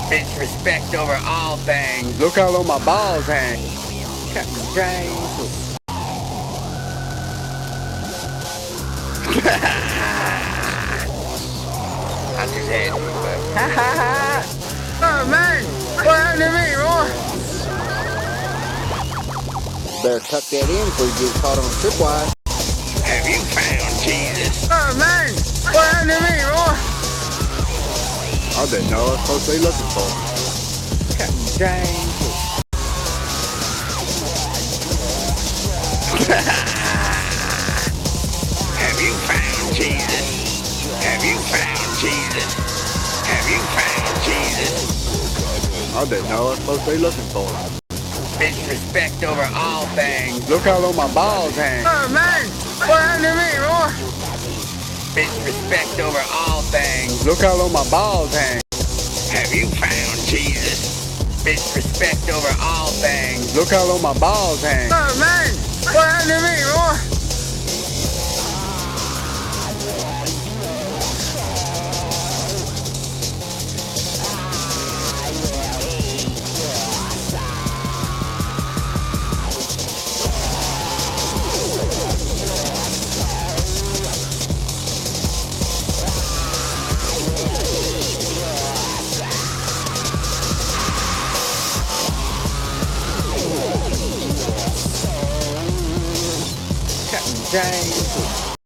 Bitch, respect over all things. Look how low my balls hang. Captain James. I just had to, but. Ha ha ha! Oh man! What happened to me, Roy? Better tuck that in before you get caught on a tripwire. Have you found Jesus? Oh man! What happened to me, Roy? I didn't know what I was supposed to be looking for. Captain James. Have you found Jesus? Have you found Jesus? Have you found Jesus? I didn't know what I was supposed to be looking for. Bitch, respect over all things. Look how low my balls hang. Oh man! What happened to me, Roy? Bitch, respect over all things. Look how low my balls hang. Have you found Jesus? Bitch, respect over all things. Look how low my balls hang. Oh man! What happened to me, Roy? Captain James.